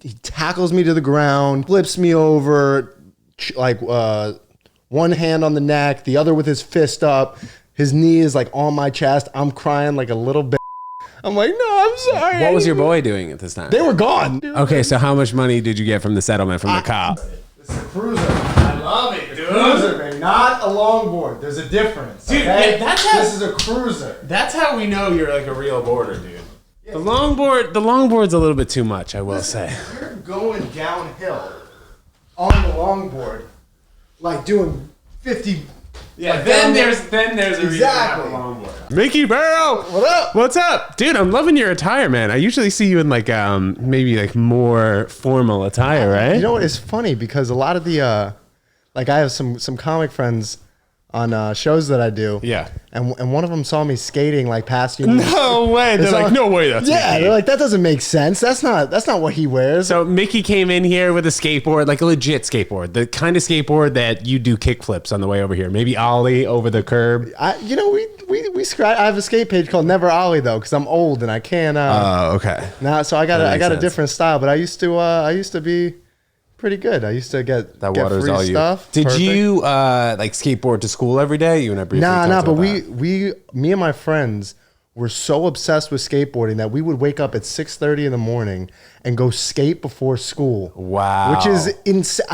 he tackles me to the ground, flips me over, like one hand on the neck, the other with his fist up. His knee is like on my chest. I'm crying like a little bit. I'm like, no, I'm sorry. What was your boy doing at this time? They were gone. Okay, so how much money did you get from the settlement from the cop? It's a cruiser. I love it, dude. Cruiser, man, not a longboard. There's a difference, dude. Okay? This is a cruiser. That's how we know you're like a real boarder, dude. Yeah. The longboard's a little bit too much, I will say. You're going downhill on the longboard, like doing 50. Yeah, like then there's a reason to have a longboard. Mickey Barrow, what up? What's up, dude? I'm loving your attire, man. I usually see you in like maybe like more formal attire, right? You know what? It's funny because a lot of the like I have some comic friends on shows that I do. Yeah. And one of them saw me skating like past you. No way. They're like, no way. That's Mickey. They're like, that doesn't make sense. That's not what he wears. So Mickey came in here with a skateboard, like a legit skateboard, the kind of skateboard that you do kickflips on the way over here. Maybe ollie over the curb. We scratch. I have a skate page called Never Ollie though, because I'm old and I can't. Okay. Now, so I got a different style, but I used to be pretty good. I used to get free all stuff. Did you like skateboard to school every day? You and I briefly talked about but me and my friends were so obsessed with skateboarding that we would wake up at 6:30 in the morning and go skate before school. Wow. Which is insane.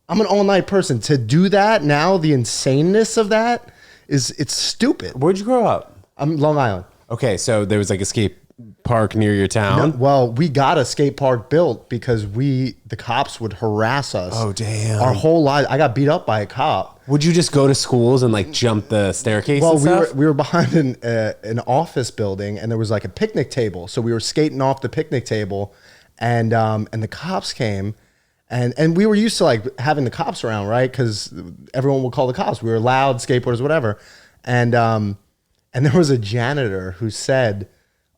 I'm an all-night person. To do that now, the insaneness of that it's stupid. Where'd you grow up? I'm Long Island. Okay, so there was like a skate park near your town? No, well, we got a skate park built because the cops would harass us. Oh, damn. Our whole life. I got beat up by a cop. Would you just go to schools and like jump the staircase? Well, we were behind an office building and there was like a picnic table. So we were skating off the picnic table and the cops came and we were used to like having the cops around, right? Because everyone would call the cops. We were loud, skateboarders, whatever. And there was a janitor who said,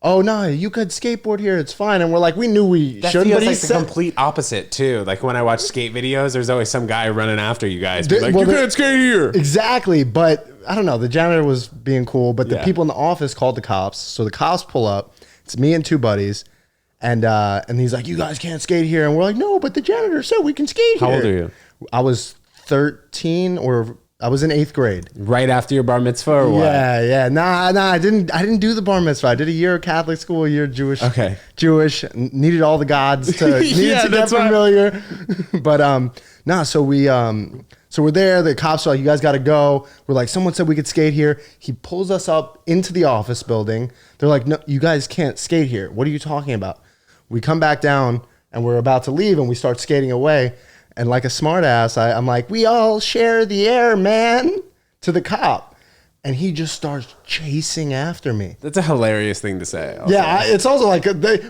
oh no, you could skateboard here. It's fine. And we're like, we knew we shouldn't. But like the complete opposite too. Like when I watch skate videos, there's always some guy running after you guys. Like, you can't skate here. Exactly. But I don't know. The janitor was being cool, but the people in the office called the cops. So the cops pull up. It's me and two buddies, and he's like, you guys can't skate here. And we're like, no, but the janitor said we can skate here. How old are you? I was 13 or I was in 8th grade. Right after your bar mitzvah or what? Yeah. Nah, I didn't do the bar mitzvah. I did a year of Catholic school, a year Jewish. Okay. Jewish. Needed all the gods to, get familiar. But so we're there. The cops are like, you guys got to go. We're like, someone said we could skate here. He pulls us up into the office building. They're like, no, you guys can't skate here. What are you talking about? We come back down and we're about to leave and we start skating away. And like a smart ass, I'm like, we all share the air, man, to the cop. And he just starts chasing after me. That's a hilarious thing to say. Also. Yeah, it's also like,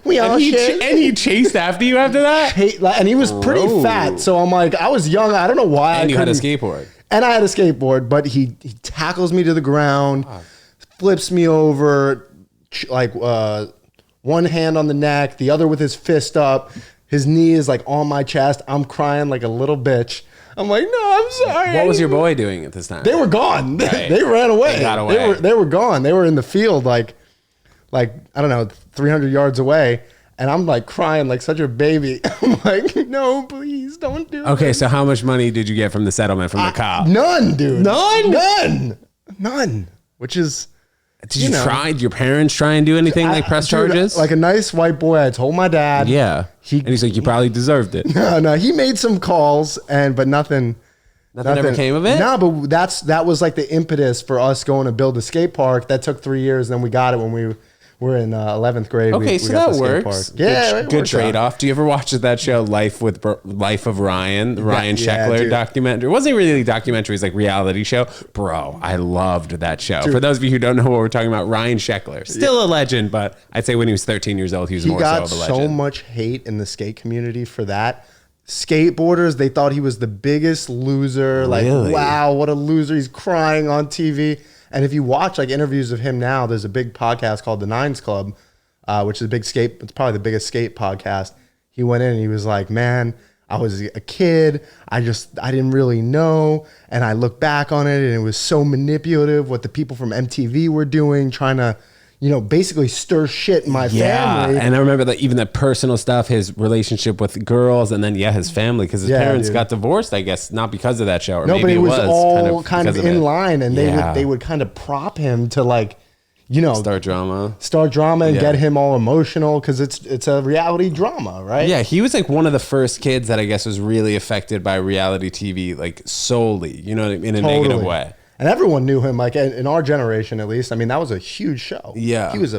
we all share. And he chased after you after that? And he was pretty fat. So I'm like, I was young. I don't know why. And you had a skateboard. And I had a skateboard, but he tackles me to the ground, flips me over, like one hand on the neck, the other with his fist up. His knee is like on my chest. I'm crying like a little bitch. I'm like, no, I'm sorry. What was your boy doing at this time? They were gone. Right. They ran away. They got away. They were gone. They were in the field like I don't know, 300 yards away. And I'm like crying like such a baby. I'm like, no, please don't do it. Okay, so how much money did you get from the settlement from the cop? None, dude. None. Which is... Did you try? Did your parents try and do anything like press charges? Like a nice white boy, I told my dad. Yeah. And he's like, you probably deserved it. No, he made some calls, but nothing ever came of it? No, but that was like the impetus for us going to build a skate park. That took 3 years, and then we got it when we were in 11th grade. Okay, so that works. Yeah, good trade-off. Do you ever watch that show, Life of Ryan, the Ryan Sheckler documentary? It wasn't really a documentary, it was like reality show. Bro, I loved that show. Dude. For those of you who don't know what we're talking about, Ryan Sheckler, still a legend, but I'd say when he was 13 years old, he was more so of a legend. He got so much hate in the skate community for that. Skateboarders, they thought he was the biggest loser. Like, wow, what a loser. He's crying on TV. And if you watch like interviews of him now, there's a big podcast called The Nines Club, which is it's probably the biggest skate podcast. He went in and he was like, man, I was a kid. I didn't really know. And I look back on it and it was so manipulative what the people from MTV were doing, trying to, basically stir shit in my family. And I remember that even the personal stuff, his relationship with girls, and then his family, because his parents got divorced, I guess, not because of that show, or maybe but it was all kind of in line, and they would kind of prop him to like, start drama and get him all emotional, because it's a reality drama, right? Yeah, he was like one of the first kids that I guess was really affected by reality TV, like solely, in a negative way. And everyone knew him, like in our generation, at least. I mean, that was a huge show. Yeah. He was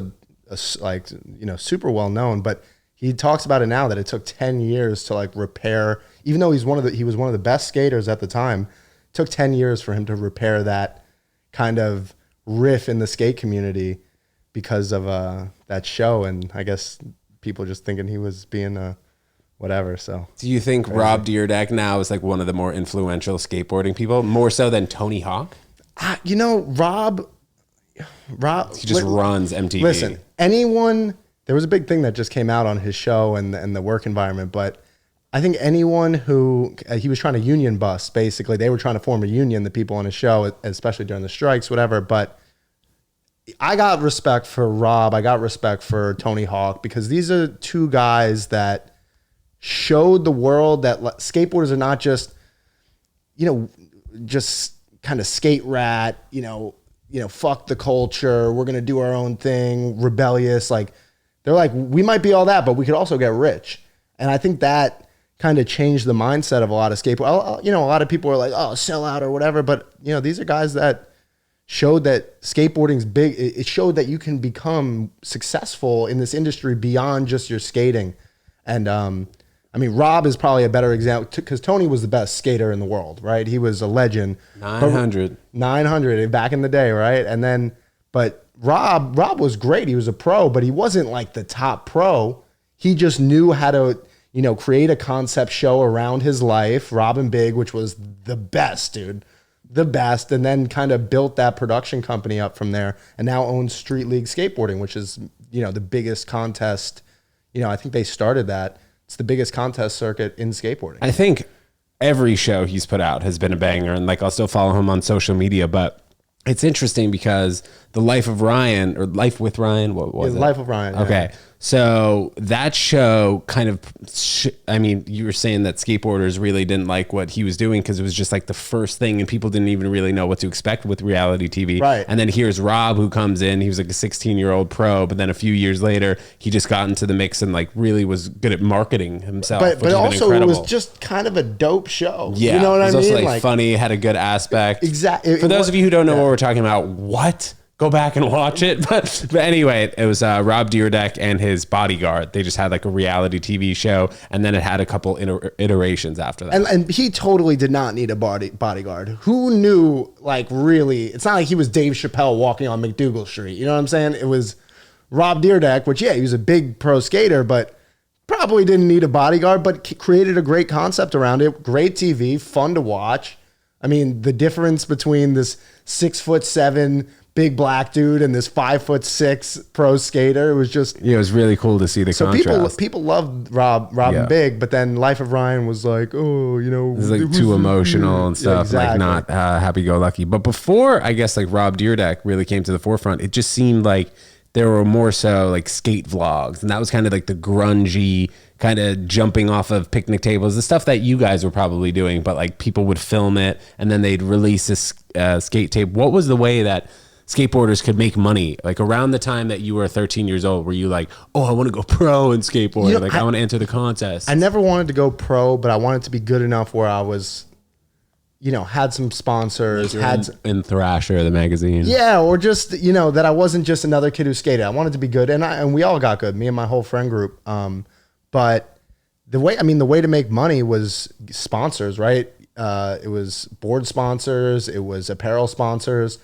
super well known, but he talks about it now that it took 10 years to like repair, even though he was one of the best skaters at the time. It took 10 years for him to repair that kind of riff in the skate community because of that show. And I guess people just thinking he was being whatever. So do you think Rob Dyrdek now is like one of the more influential skateboarding people, more so than Tony Hawk? Rob, he just runs MTV. Listen, there was a big thing that just came out on his show and the work environment, but I think anyone who, he was trying to union bust, basically. They were trying to form a union, the people on his show, especially during the strikes, whatever. But I got respect for Rob. I got respect for Tony Hawk, because these are two guys that showed the world that skateboarders are not just, just kind of skate rat, fuck the culture, we're going to do our own thing, rebellious. Like, they're like, we might be all that, but we could also get rich. And I think that kind of changed the mindset of a lot of skateboarders. A lot of people are like, oh, sell out or whatever. But, these are guys that showed that skateboarding's big. It showed that you can become successful in this industry beyond just your skating. And, Rob is probably a better example, because Tony was the best skater in the world, right? He was a legend. 900 back in the day, right? And then, but Rob was great. He was a pro, but he wasn't like the top pro. He just knew how to, create a concept show around his life, Rob and Big, which was the best, dude. The best. And then kind of built that production company up from there, and now owns Street League Skateboarding, which is, the biggest contest. I think they started that. It's the biggest contest circuit in skateboarding. I think every show he's put out has been a banger, and like I'll still follow him on social media, but it's interesting because the Life of Ryan, or Life with Ryan, what was it? Life of Ryan. Okay. Yeah. So that show kind of, you were saying that skateboarders really didn't like what he was doing because it was just like the first thing, and people didn't even really know what to expect with reality TV. Right. And then here's Rob, who comes in. He was like a 16-year-old pro, but then a few years later, he just got into the mix and like really was good at marketing himself. But also it was just kind of a dope show. Yeah. You know what I mean? It was also like funny, had a good aspect. Exactly. For those of you who don't know what we're talking about, what? Go back and watch it. But anyway, it was Rob Dyrdek and his bodyguard. They just had like a reality TV show, and then it had a couple iterations after that. And he totally did not need a bodyguard. Who knew, like, really? It's not like he was Dave Chappelle walking on McDougal Street. You know what I'm saying? It was Rob Dyrdek, which, he was a big pro skater, but probably didn't need a bodyguard, but created a great concept around it. Great TV, fun to watch. The difference between this 6'7" big black dude and this 5'6" pro skater, it was just, it was really cool to see the contrast. People loved Rob and Big, but then Life of Ryan was like, it's like too emotional and stuff. Yeah, exactly. Like not happy-go-lucky. But before, I guess, like Rob Dyrdek really came to the forefront, it just seemed like there were more so like skate vlogs, and that was kind of like the grungy kind of jumping off of picnic tables, the stuff that you guys were probably doing, but like people would film it and then they'd release this skate tape. What was the way that skateboarders could make money? Like around the time that you were 13 years old, were you like, oh, I want to go pro in skateboarding? I want to enter the contest. I never wanted to go pro, but I wanted to be good enough where I was, had some sponsors, in Thrasher, the magazine. Yeah. Or just, that I wasn't just another kid who skated. I wanted to be good. And we all got good, me and my whole friend group. But the way to make money was sponsors, right? It was board sponsors. It was apparel sponsors.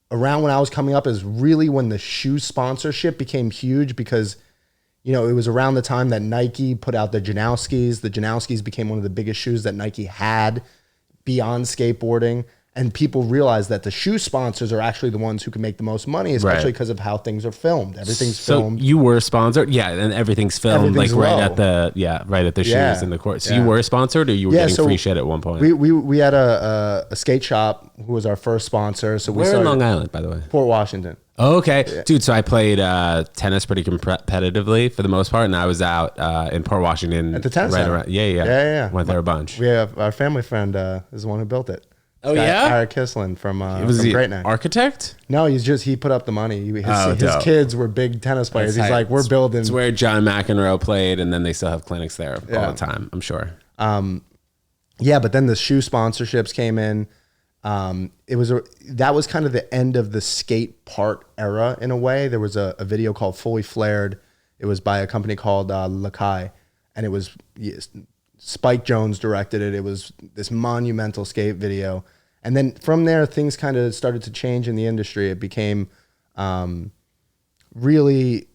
Around when I was coming up is really when the shoe sponsorship became huge, because, it was around the time that Nike put out the Janowskis. The Janowskis became one of the biggest shoes that Nike had beyond skateboarding. And people realize that the shoe sponsors are actually the ones who can make the most money, especially because of how things are filmed. Everything's filmed. You were sponsored, and everything's filmed right at the shoes in the court. So you were sponsored, or you were getting free shit at one point? We had a skate shop who was our first sponsor. So Where in Long Island, by the way? Port Washington. Oh, okay. Dude, so I played tennis pretty competitively for the most part, and I was out in Port Washington. At the tennis center? Yeah. Went there a bunch. We have our family friend is the one who built it. Oh, yeah? Eric Kislin from Great Neck. Architect? No, he put up the money. His kids were big tennis players. He's like, we're building. It's where John McEnroe played, and then they still have clinics there all the time, I'm sure. Yeah, but then the shoe sponsorships came in. That was kind of the end of the skate park era in a way. There was a video called Fully Flared. It was by a company called Lakai, and it was Spike Jonze directed it. It was this monumental skate video. And then from there, things kind of started to change in the industry. It became really,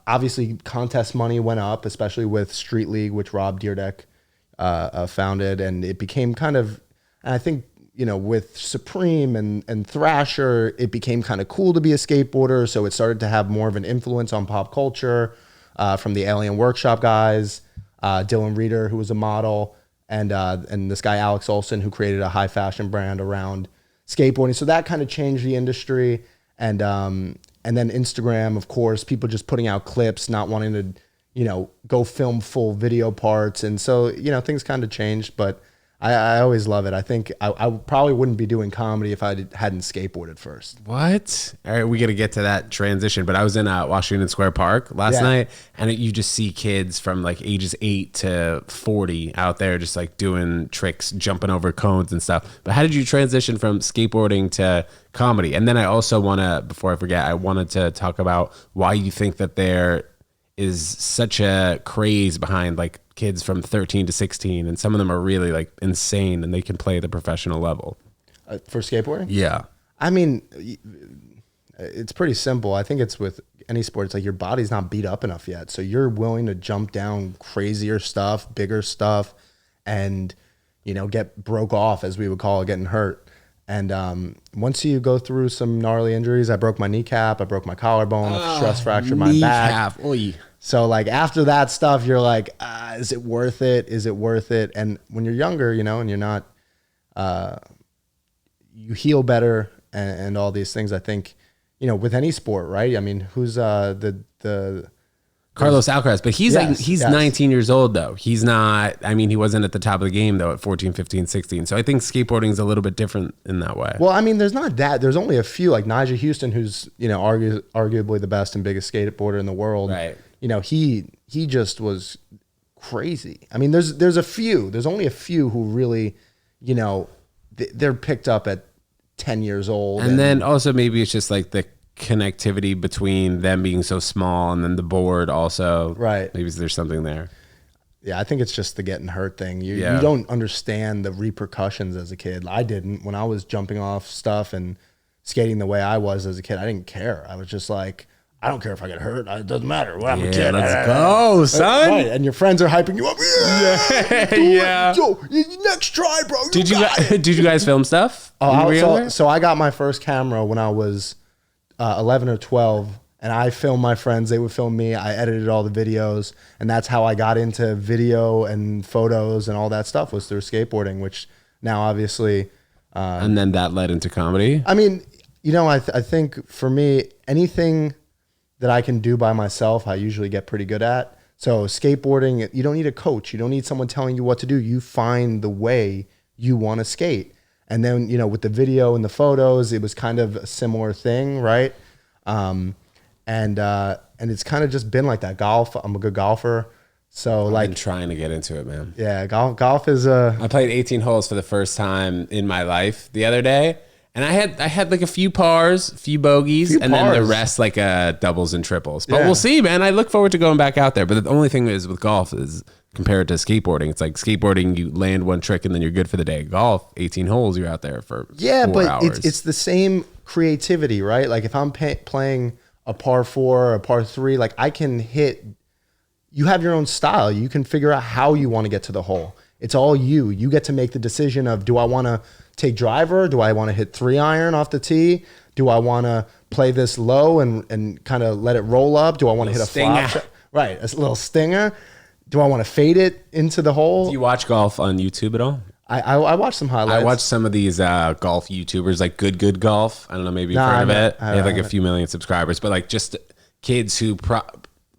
obviously, contest money went up, especially with Street League, which Rob Dyrdek founded. And it became kind of, and I think, with Supreme and Thrasher, it became kind of cool to be a skateboarder. So it started to have more of an influence on pop culture from the Alien Workshop guys. Dylan Reeder, who was a model, and this guy Alex Olson, who created a high fashion brand around skateboarding. So that kind of changed the industry, and then Instagram, of course, people just putting out clips, not wanting to, go film full video parts, and so things kind of changed. But I always love it. I think I probably wouldn't be doing comedy if I hadn't skateboarded first. What? All right, we got to get to that transition. But I was in Washington Square Park last night, and you just see kids from like ages 8 to 40 out there just like doing tricks, jumping over cones and stuff. But how did you transition from skateboarding to comedy? And then I also want to, before I forget, I wanted to talk about why you think that there is such a craze behind like kids from 13 to 16, and some of them are really like insane and they can play at the professional level. For skateboarding? Yeah. I mean, it's pretty simple. I think it's with any sport. It's like your body's not beat up enough yet. So you're willing to jump down crazier stuff, bigger stuff, and, get broke off, as we would call it, getting hurt. And once you go through some gnarly injuries, I broke my kneecap, I broke my collarbone, stress fractured my back. Oy. So like after that stuff, you're like, is it worth it? Is it worth it? And when you're younger, and you're not, you heal better and all these things. I think, with any sport, right? I mean, who's the Carlos Alcaraz, but he's 19 years old though. He's not, he wasn't at the top of the game though at 14, 15, 16. So I think skateboarding is a little bit different in that way. Well, there's not that. There's only a few, like Nigel Houston, who's, arguably the best and biggest skateboarder in the world. Right. He just was crazy. There's a few. There's only a few who really, they're picked up at 10 years old. And then also maybe it's just like the connectivity between them being so small and then the board also. Right. Maybe there's something there. Yeah, I think it's just the getting hurt thing. You don't understand the repercussions as a kid. I didn't. When I was jumping off stuff and skating the way I was as a kid, I didn't care. I was just like, I don't care if I get hurt. It doesn't matter. I'm a kid. Let's go, son. Right. And your friends are hyping you up. Yeah. Yo, next try, bro. Did you guys film stuff? So I got my first camera when I was 11 or 12, and I filmed my friends. They would film me. I edited all the videos, and that's how I got into video and photos and all that stuff, was through skateboarding, which now obviously. And then that led into comedy? I think for me, anything that I can do by myself, I usually get pretty good at. So skateboarding, you don't need a coach. You don't need someone telling you what to do. You find the way you want to skate. And then, with the video and the photos, it was kind of a similar thing, right? And it's kind of just been like that. Golf, I'm a good golfer. So I've been trying to get into it, man. Yeah, golf is I played 18 holes for the first time in my life the other day. And I had like a few pars, a few bogeys, then the rest like doubles and triples. But we'll see, man. I look forward to going back out there. But the only thing is with golf is compared to skateboarding, it's like skateboarding, you land one trick and then you're good for the day. Golf, 18 holes, you're out there for 4 hours. It's the same creativity, right? Like if I'm playing a par 4 or a par 3, like I can hit. You have your own style. You can figure out how you want to get to the hole. It's all you. You get to make the decision of, do I want to take driver? Do I want to hit 3-iron off the tee? Do I want to play this low and kind of let it roll up? Do I want to hit a flop shot? Right, a little stinger. Do I want to fade it into the hole? Do you watch golf on YouTube at all? I watched some highlights. I watched some of these golf YouTubers, like Good Golf. I don't know, maybe you've heard of it. They have like a few million subscribers, but like just kids who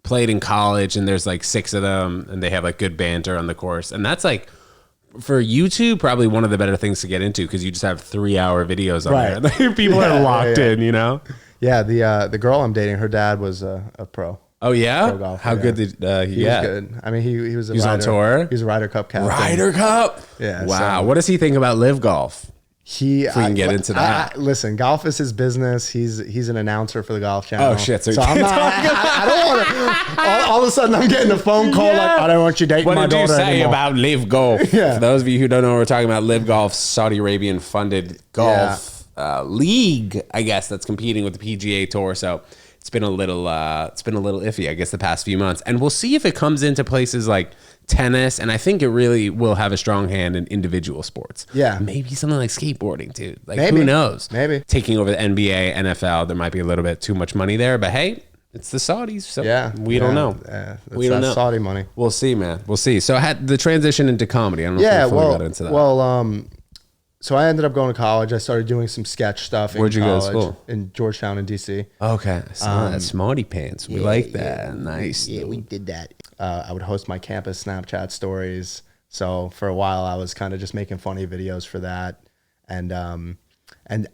played in college, and there's like 6 of them, and they have like good banter on the course. And that's like, for YouTube, probably one of the better things to get into, because you just have 3-hour videos on there. People are locked in, you know? Yeah, the girl I'm dating, her dad was a pro. Oh yeah, pro golfer, how good did he get? Was good. I mean, he was on tour. He was a Ryder Cup captain. Ryder Cup. Yeah. Wow. So, what does he think about live golf? If we can get into that. Listen, golf is his business. He's an announcer for the Golf Channel. Oh shit! So I'm not. I don't want to. All of a sudden, I'm getting a phone call like, I don't want you dating my daughter anymore. What did you say about live golf? Yeah. For those of you who don't know what we're talking about, live golf, Saudi Arabian funded golf league, I guess, that's competing with the PGA Tour. So it's been a little iffy, I guess, the past few months, and we'll see if it comes into places like tennis, and I think it really will have a strong hand in individual sports. Yeah, maybe something like skateboarding too. Like, maybe. Who knows? Maybe taking over the NBA, NFL, there might be a little bit too much money there, but hey, it's the Saudis, so we don't know. We don't know. Saudi money. We'll see, man. We'll see. So I had the transition into comedy. I don't know if we fully got into that. Well, so I ended up going to college. I started doing some sketch stuff. Where'd you go to school? In Georgetown in DC. Okay, that smarty pants. We like that. Nice. Yeah, we did that. I would host my campus Snapchat stories. So for a while, I was kind of just making funny videos for that. And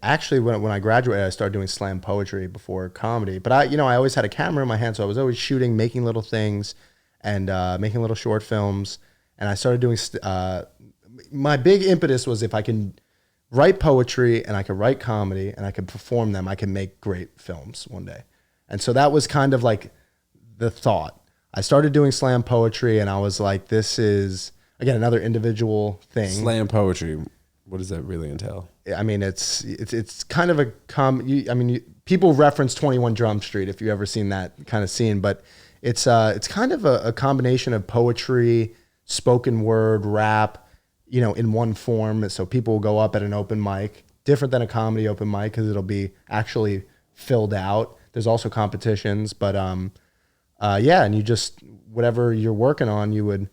actually, when I graduated, I started doing slam poetry before comedy. But I always had a camera in my hand, so I was always shooting, making little things, and making little short films. And I started doing. My big impetus was, if I can write poetry and I could write comedy and I could perform them, I can make great films one day. And so that was kind of like the thought. I started doing slam poetry, and I was like, this is, again, another individual thing. Slam poetry, what does that really entail? I mean, it's kind of people reference 21 Jump Street, if you've ever seen that kind of scene, but it's kind of a combination of poetry, spoken word, rap, in one form. So people will go up at an open mic, different than a comedy open mic, because it'll be actually filled out. There's also competitions, but and you just, whatever you're working on, you would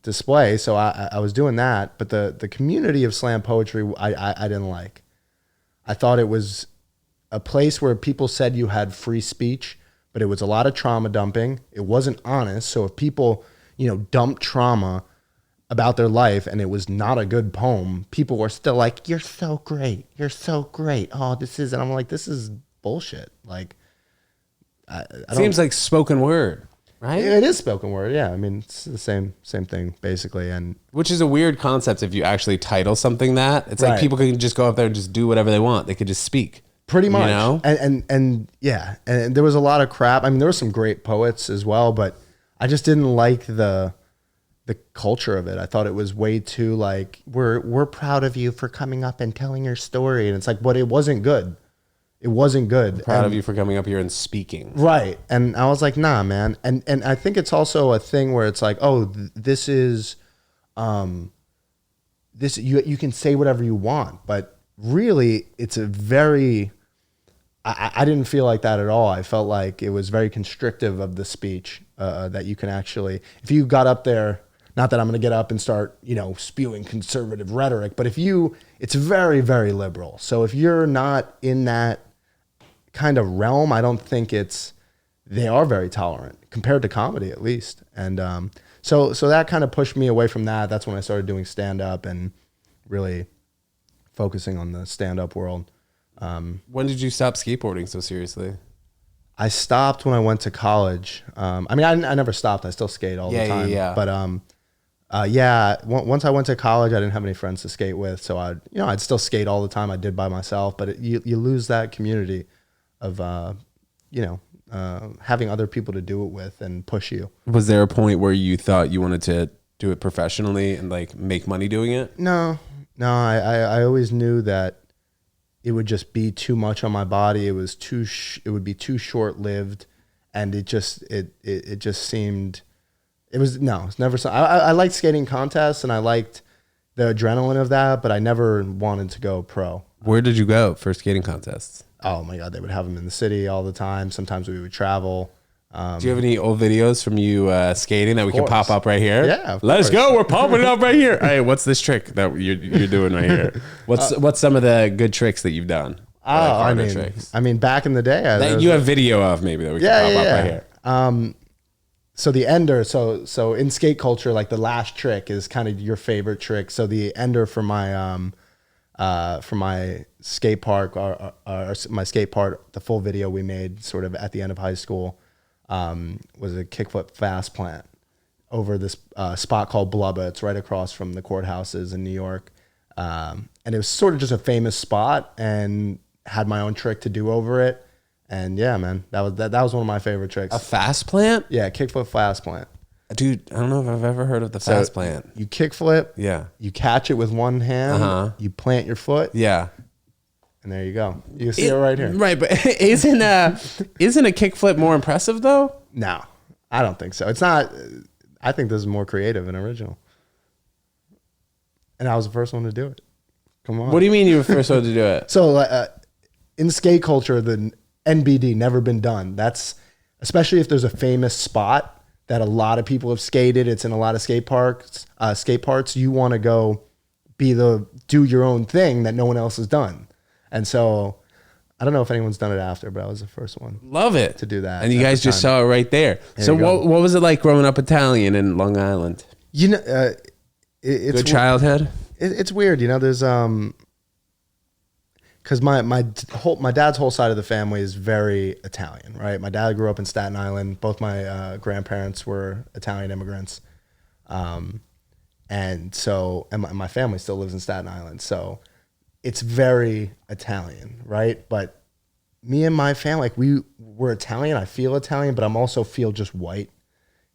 display. So I was doing that, but the community of slam poetry, I didn't like. I thought it was a place where people said you had free speech, but it was a lot of trauma dumping. It wasn't honest. So if people, dumped trauma about their life and it was not a good poem, people were still like, you're so great. You're so great. Oh, and I'm like, this is bullshit. Like, seems like spoken word, right? It is spoken word. Yeah. I mean, it's the same thing basically. And which is a weird concept if you actually title something that. It's like people can just go up there and just do whatever they want. They could just speak. Pretty much. And yeah. And there was a lot of crap. I mean, there were some great poets as well, but I just didn't like the culture of it. I thought it was way too like, we're proud of you for coming up and telling your story. And it's like, but it wasn't good. It wasn't good. I'm proud of you for coming up here and speaking. Right. And I was like, nah, man. And I think it's also a thing where it's like, oh, this is, you can say whatever you want, but really it's a very, I didn't feel like that at all. I felt like it was very constrictive of the speech, that you can actually, if you got up there, not that I'm going to get up and start, spewing conservative rhetoric, but it's very, very liberal. So if you're not in that kind of realm, I don't think they are very tolerant compared to comedy, at least. And so that kind of pushed me away from that. That's when I started doing stand-up and really focusing on the stand-up world. When did you stop skateboarding so seriously? I stopped when I went to college. I never stopped. I still skate all the time. Yeah. But once I went to college, I didn't have any friends to skate with, so I'd still skate all the time. I did by myself, but you lose that community of having other people to do it with and push you. Was there a point where you thought you wanted to do it professionally and like make money doing it? No. I always knew that it would just be too much on my body. It was it would be too short-lived, and it just seemed. It's never. I liked skating contests and I liked the adrenaline of that, but I never wanted to go pro. Where did you go for skating contests? Oh my God, they would have them in the city all the time. Sometimes we would travel. Do you have any old videos from you skating that we can pop up right here? Yeah, let's go. We're popping it up right here. All right, what's this trick that you're doing right here? What's some of the good tricks that you've done? I mean, back in the day, that you have video of maybe that we can pop up right here. So the ender, so in skate culture, like the last trick is kind of your favorite trick. So the ender for my skate park, or my skate park, the full video we made sort of at the end of high school, was a kickflip fast plant over this spot called Blubba. It's right across from the courthouses in New York, and it was sort of just a famous spot, and had my own trick to do over it. And yeah, man, that was one of my favorite tricks. A fast plant? Yeah, kickflip fast plant. Dude, I don't know if I've ever heard of the fast plant. You kickflip. Yeah. You catch it with one hand. You plant your foot. Yeah. And there you go. You can see it right here. Right, but isn't a kickflip more impressive though? No, I don't think so. It's not. I think this is more creative and original. And I was the first one to do it. Come on. What do you mean you were the first one to do it? So in skate culture, the NBD, never been done. That's especially if there's a famous spot that a lot of people have skated. It's in a lot of skate parks. You want to go do your own thing that no one else has done. And so I don't know if anyone's done it after, but I was the first one. Love it. To do that. And you guys just saw it right there. So what was it like growing up Italian in Long Island? You know, it's good childhood. It's weird. You know, there's because my dad's whole side of the family is very Italian, right? My dad grew up in Staten Island. Both my grandparents were Italian immigrants, and my family still lives in Staten Island. So it's very Italian, right? But me and my family, like we're Italian. I feel Italian, but I'm also feel just white.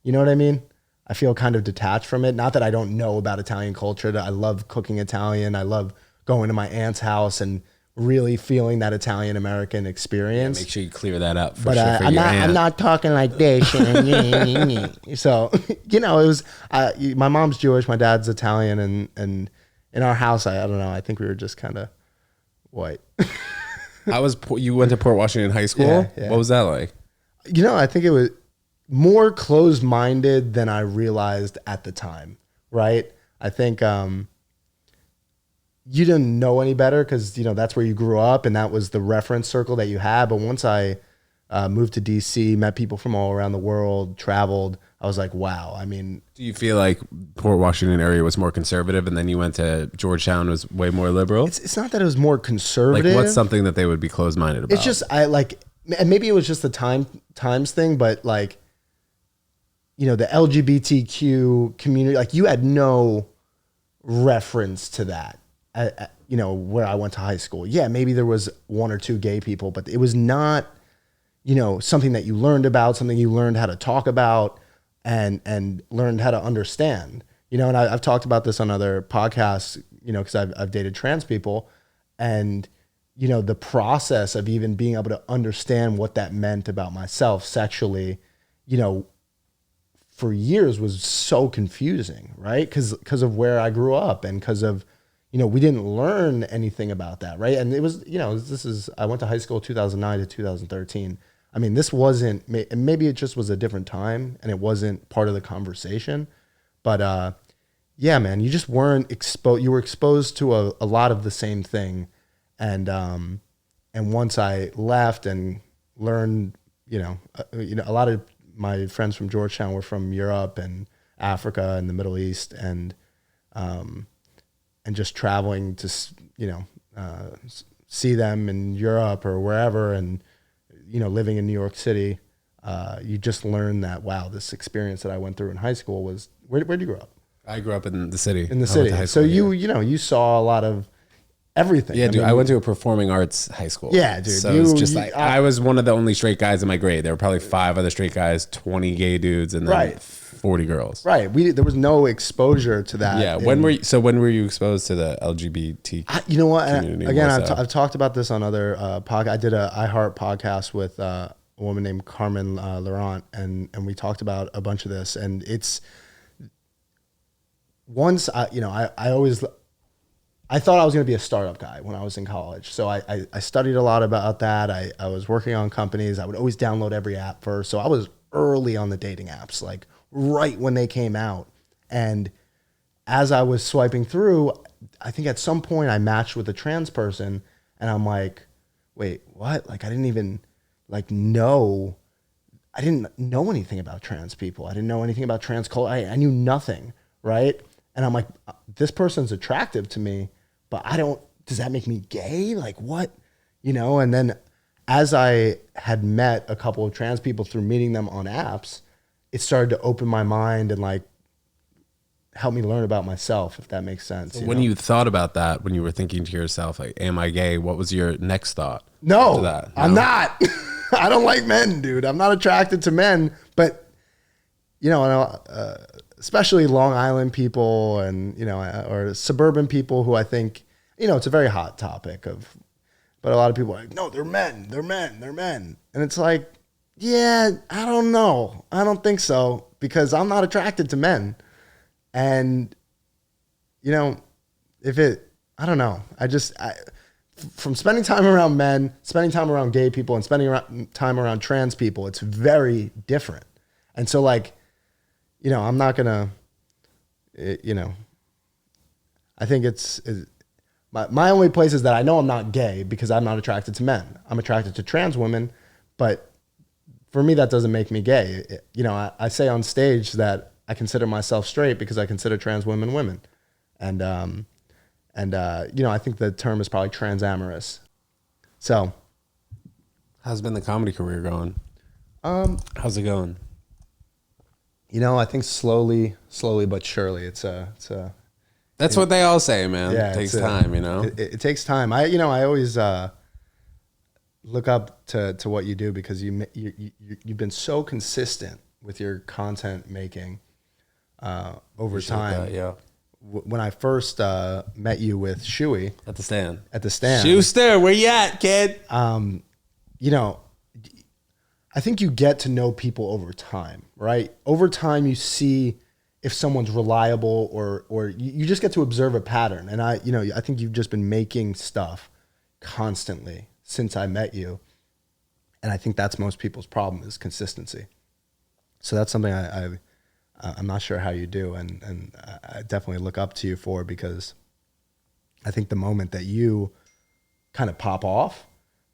You know what I mean? I feel kind of detached from it. Not that I don't know about Italian culture. I love cooking Italian. I love going to my aunt's house and really feeling that Italian American experience. Yeah, make sure you clear that up. I'm not talking like this. So, you know, it was my mom's Jewish, my dad's Italian, and in our house, I don't know. I think we were just kind of white. You went to Port Washington High School. Yeah. What was that like? You know, I think it was more closed-minded than I realized at the time. Right? I think. You didn't know any better because, you know, that's where you grew up and that was the reference circle that you had. But once I moved to DC, met people from all around the world, traveled, I was like, wow. I mean, do you feel like Port Washington area was more conservative and then you went to Georgetown was way more liberal? It's not that it was more conservative. Like what's something that they would be closed-minded about? It's just, and maybe it was just the times thing, but like, you know, the LGBTQ community, like you had no reference to that. You know, where I went to high school. Yeah, maybe there was one or two gay people, but it was not, you know, something that you learned about, something you learned how to talk about and learned how to understand. You know, and I've talked about this on other podcasts, you know, because I've dated trans people. And, you know, the process of even being able to understand what that meant about myself sexually, you know, for years was so confusing, right? Because of where I grew up and because of, you know, we didn't learn anything about that, right? And it was, you know, I went to high school 2009 to 2013. I mean, this wasn't, maybe it just was a different time and it wasn't part of the conversation. But yeah, man, you just weren't exposed. You were exposed to a lot of the same thing. And once I left and learned, you know, a lot of my friends from Georgetown were from Europe and Africa and the Middle East, and just traveling to, you know, see them in Europe or wherever, and, you know, living in New York City, you just learn that, wow, this experience that I went through in high school was, where'd you grow up? I grew up in the city. In the city. So you know, you saw a lot of everything. Yeah, dude, I went to a performing arts high school. Yeah, dude. So it was just like, I was one of the only straight guys in my grade. There were probably 5 other straight guys, 20 gay dudes, and then 40 girls. Right. There was no exposure to that. Yeah. When were you exposed to the LGBT you know what? community? Again, I've talked about this on other podcasts. I did a iHeart podcast with a woman named Carmen Laurent, and we talked about a bunch of this. And it's once I thought I was going to be a startup guy when I was in college. So I studied a lot about that. I was working on companies. I would always download every app first. So I was early on the dating apps, like right when they came out. And as I was swiping through, I think at some point I matched with a trans person, and I'm like, wait, what? Like I didn't even know. I didn't know anything about trans people. I didn't know anything about trans culture. I knew nothing, right? And I'm like, this person's attractive to me, but does that make me gay? Like what? And then as I had met a couple of trans people through meeting them on apps, it started to open my mind and like help me learn about myself, if that makes sense. When you thought about that, when you were thinking to yourself, like, am I gay? What was your next thought? No, I'm not. I don't like men, dude. I'm not attracted to men, but especially Long Island people and, or suburban people who I think, it's a very hot topic but a lot of people are like, no, they're men. And it's like, yeah, I don't know. I don't think so, because I'm not attracted to men. And, I don't know. From spending time around men, spending time around gay people, and spending time around trans people, it's very different. And so like, I'm not gonna, I think it's my only place is that I know I'm not gay because I'm not attracted to men. I'm attracted to trans women, but for me, that doesn't make me gay. I say on stage that I consider myself straight because I consider trans women women. And I think the term is probably transamorous. So, how's been the comedy career going? How's it going? I think slowly but surely. That's what they all say, man. Yeah, it takes time. It takes time. I always look up to what you do because you've been so consistent with your content making over time. Yeah. When I first met you with Shuey at the stand, Schuster, where you at, kid? I think you get to know people over time, right? Over time, you see if someone's reliable, or you just get to observe a pattern. And I think you've just been making stuff constantly since I met you, and I think that's most people's problem, is consistency. So that's something I'm not sure how you do, and I definitely look up to you for, because I think the moment that you kind of pop off,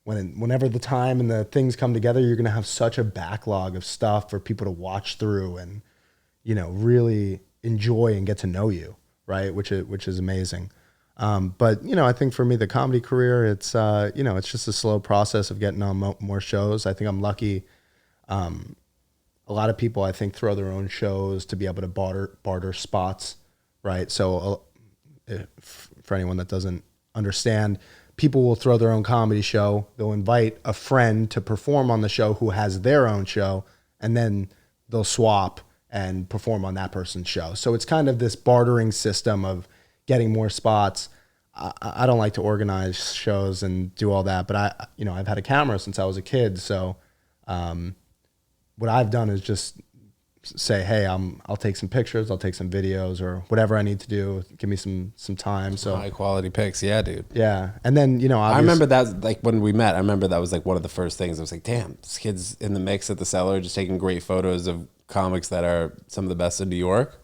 whenever the time and the things come together, you're going to have such a backlog of stuff for people to watch through and, really enjoy and get to know you, right? Which is amazing. But I think for me, the comedy career, it's just a slow process of getting on more shows. I think I'm lucky. A lot of people, I think, throw their own shows to be able to barter spots, right? So for anyone that doesn't understand, people will throw their own comedy show. They'll invite a friend to perform on the show who has their own show, and then they'll swap and perform on that person's show. So it's kind of this bartering system of getting more spots. I don't like to organize shows and do all that, but I've had a camera since I was a kid. So what I've done is just say, hey, I'll take some pictures, I'll take some videos, or whatever I need to do. Give me some time. So high quality pics, yeah, dude. Yeah, and then I remember that, like when we met. I remember that was like one of the first things. I was like, damn, this kid's in the mix at the Cellar, just taking great photos of comics that are some of the best in New York.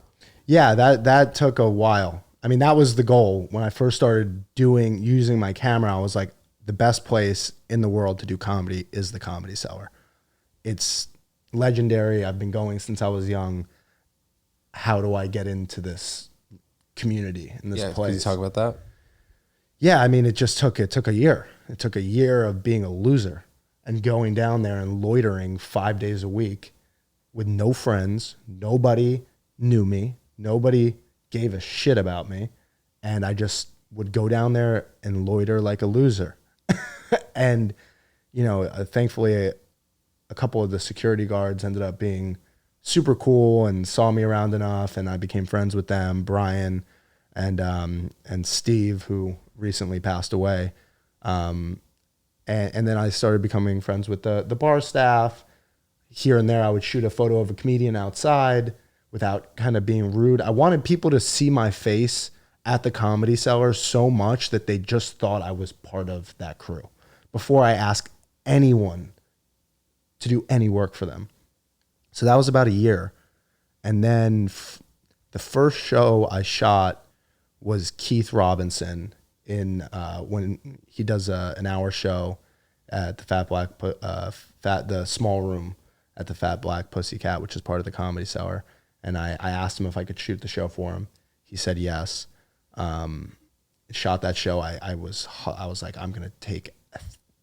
Yeah, that took a while. I mean, that was the goal when I first started using my camera. I was like, the best place in the world to do comedy is the Comedy Cellar. It's legendary. I've been going since I was young. How do I get into this community, in this place? Can you talk about that? Yeah, I mean, it took a year. It took a year of being a loser and going down there and loitering 5 days a week with no friends. Nobody knew me. Nobody gave a shit about me. And I just would go down there and loiter like a loser. And, thankfully, a couple of the security guards ended up being super cool and saw me around enough, and I became friends with them, Brian and Steve, who recently passed away. And then I started becoming friends with the bar staff. Here and there, I would shoot a photo of a comedian outside without kind of being rude. I wanted people to see my face at the Comedy Cellar so much that they just thought I was part of that crew before I asked anyone to do any work for them. So that was about a year. And then the first show I shot was Keith Robinson in when he does an hour show at the small room at the Fat Black Pussycat, which is part of the Comedy Cellar. And I asked him if I could shoot the show for him. He said yes. Shot that show. I was like, I'm gonna take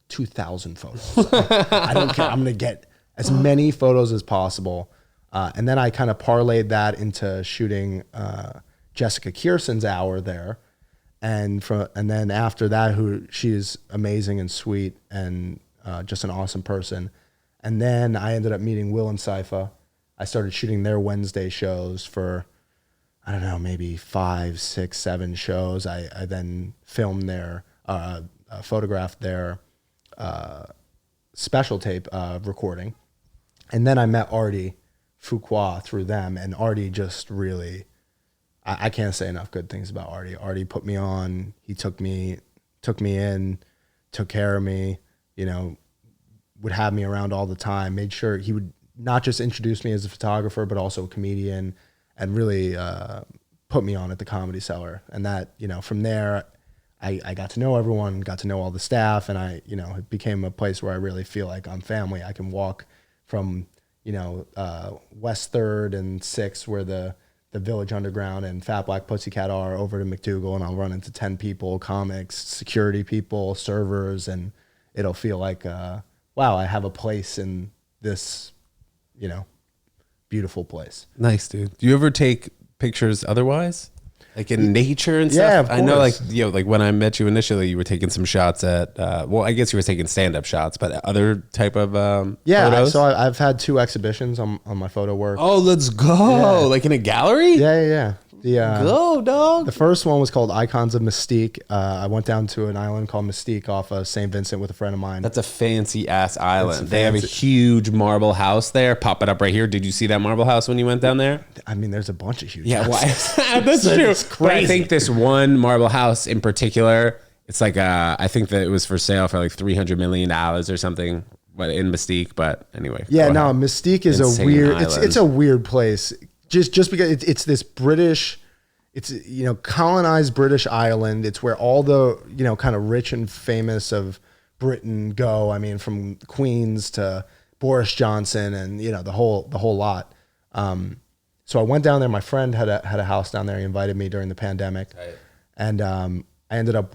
2,000 photos. I don't care. I'm gonna get as many photos as possible. And then I kind of parlayed that into shooting Jessica Kierson's hour there. And then after that, she's amazing and sweet and just an awesome person. And then I ended up meeting Will and Sypha. I started shooting their Wednesday shows for, I don't know, maybe 5, 6, 7 shows. I then filmed photographed their special tape recording. And then I met Artie Fuqua through them, and Artie just really, I can't say enough good things about Artie. Artie put me on. He took me in, took care of me, would have me around all the time, made sure he would not just introduce me as a photographer, but also a comedian, and really put me on at the Comedy Cellar. And that, from there, I got to know everyone, got to know all the staff, and it became a place where I really feel like I'm family. I can walk from, West 3rd and 6th, where the Village Underground and Fat Black Pussycat are, over to McDougal, and I'll run into 10 people, comics, security people, servers, and it'll feel like, wow, I have a place in this, beautiful place. Nice, dude. Do you ever take pictures otherwise? Like in nature and stuff? Yeah, of course. I know, like when I met you initially, you were taking some shots at, I guess you were taking stand-up shots, but other type of photos? So I've had 2 exhibitions on my photo work. Oh, let's go. Yeah. Like in a gallery? Yeah. Go, dog. The first one was called Icons of Mystique. I went down to an island called Mystique off of St. Vincent with a friend of mine. That's a fancy ass island. They have a huge marble house there. Pop it up right here. Did you see that marble house when you went down there? I mean, there's a bunch of huge houses. That's true. It's crazy. But I think this one marble house in particular, it's like, I think that it was for sale for like $300 million or something, but in Mystique. But anyway. Yeah, no, Mystique is a weird, it's a weird place. Just because it's this British, it's, colonized British island. It's where all the, kind of rich and famous of Britain go. I mean, from Queens to Boris Johnson and, the whole lot. So I went down there. My friend had a house down there. He invited me during the pandemic. Right. And I ended up,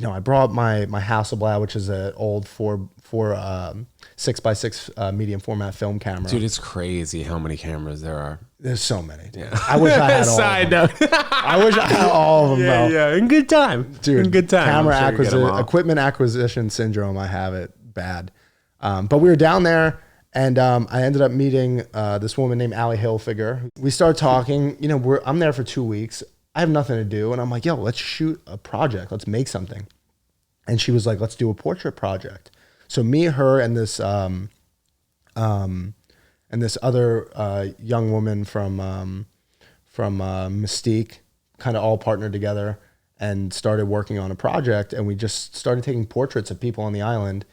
I brought my Hasselblad, which is an old 6x6 medium format film camera. Dude, it's crazy how many cameras there are. There's so many. Yeah. I wish I had all Side of them. note. I wish I had all of them, though. Yeah, in good time. Dude, in good time. Camera equipment acquisition syndrome, I have it bad. But we were down there, and I ended up meeting this woman named Allie Hilfiger. We started talking. I'm there for 2 weeks. I have nothing to do. And I'm like, yo, let's shoot a project. Let's make something. And she was like, let's do a portrait project. So me, her, and this other young woman from Mystique kind of all partnered together and started working on a project. And we just started taking portraits of people on the island.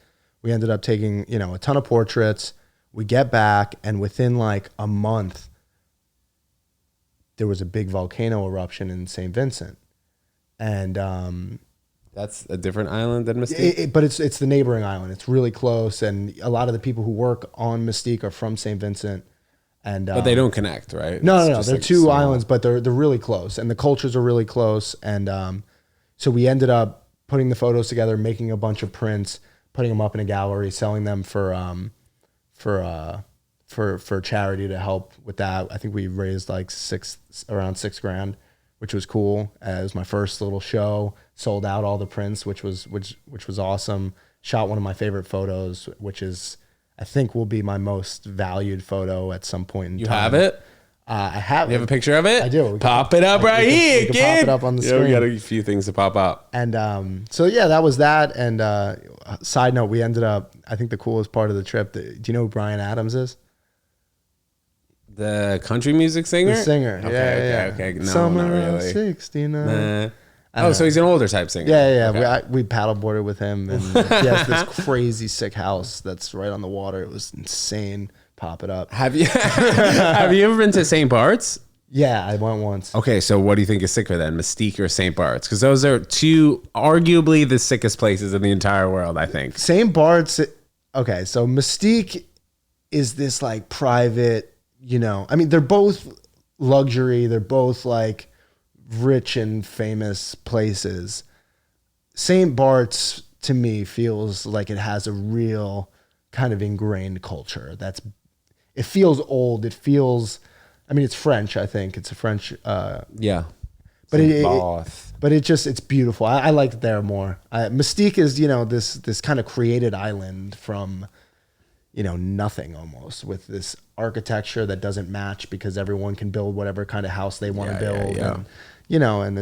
We ended up taking, a ton of portraits. We get back, and within like a month, there was a big volcano eruption in St. Vincent. And that's a different island than Mystique? But it's the neighboring island. It's really close, and a lot of the people who work on Mystique are from St. Vincent. But they don't connect, right? No. They're like 2 islands, but they're really close, and the cultures are really close. And so we ended up putting the photos together, making a bunch of prints, putting them up in a gallery, selling them for charity to help with that. I think we raised like around $6,000, which was cool. It was my first little show. Sold out all the prints, which was awesome. Shot one of my favorite photos, which is, I think, will be my most valued photo at some point in time. You have it? I have. You have a picture of it? I do. Pop it up right here, kid. Pop it up on the screen. We got a few things to pop up. And so yeah, that was that. And side note, we ended up, I think the coolest part of the trip. Do you know who Bryan Adams is? The country music singer? The singer. Okay. No, Summer not really. 69. Oh, so he's an older type singer. Yeah. Okay. We paddleboarded with him, and he has this crazy sick house that's right on the water. It was insane. pop it up. Have you have you ever been to St. Bart's? Yeah, I went once. Okay, so what do you think is sicker then, Mystique or St. Bart's? Because those are two arguably the sickest places in the entire world, I think. St. Bart's, okay, so Mystique is this like private, you know, I mean, they're both luxury, they're both like rich and famous places. St. Bart's to me feels like it has a real kind of ingrained culture. It feels old. It feels, I mean, it's French, I think. It's a French. Yeah. But it's beautiful. I like it there more. Mystique is, you know, this kind of created island from, you know, nothing almost, with this architecture that doesn't match because everyone can build whatever kind of house they want to build. Yeah. And, you know, and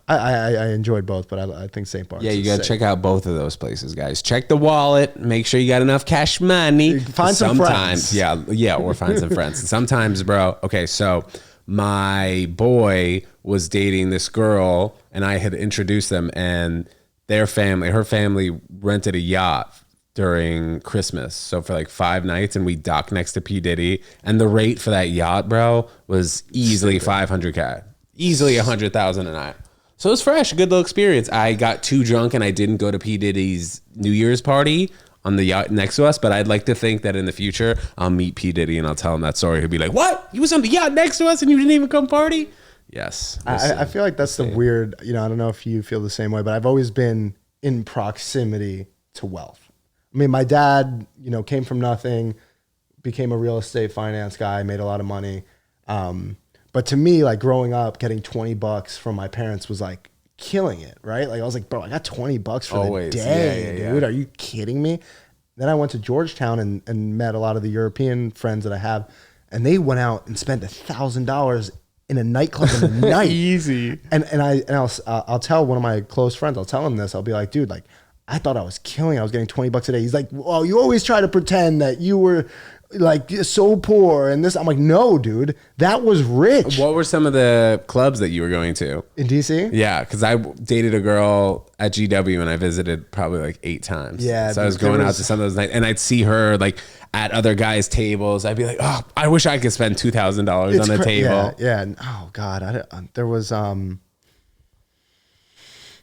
I enjoyed both, but I think St. Bart's. Yeah, you got to check out both of those places, guys. Check the wallet. Make sure you got enough cash money. Find some friends. Yeah, or find some friends. And sometimes, bro, okay, so my boy was dating this girl, and I had introduced them, and her family rented a yacht during Christmas. So for like 5 nights, and we docked next to P. Diddy, and the rate for that yacht, bro, was easily $500K. Easily $100,000 a night. So it was fresh, a good little experience. I got too drunk and I didn't go to P. Diddy's New Year's party on the yacht next to us, but I'd like to think that in the future, I'll meet P. Diddy and I'll tell him that story. He'll be like, what? You was on the yacht next to us and you didn't even come party? Yes. I feel like that's the weird, you know, I don't know if you feel the same way, but I've always been in proximity to wealth. I mean, my dad, you know, came from nothing, became a real estate finance guy, made a lot of money. But to me, like growing up, getting $20 from my parents was like killing it, right? Like I was like, bro, I got $20 for the day, dude. Are you kidding me? Then I went to Georgetown and met a lot of the European friends that I have, and they went out and spent $1,000 in a nightclub in the night. Easy. And I'll tell one of my close friends, I'll tell him this. I'll be like, dude, like I thought I was killing it. I was getting $20 a day. He's like, well, you always try to pretend that you were like so poor and this. I'm like, no, dude, that was rich. What were some of the clubs that you were going to in DC? Yeah, because I dated a girl at GW and I visited probably like 8 times. Yeah, so I was going out to some of those nights, and I'd see her like at other guys' tables. I'd be like, oh, I wish I could spend $2,000 on a table. Yeah. Oh God, there was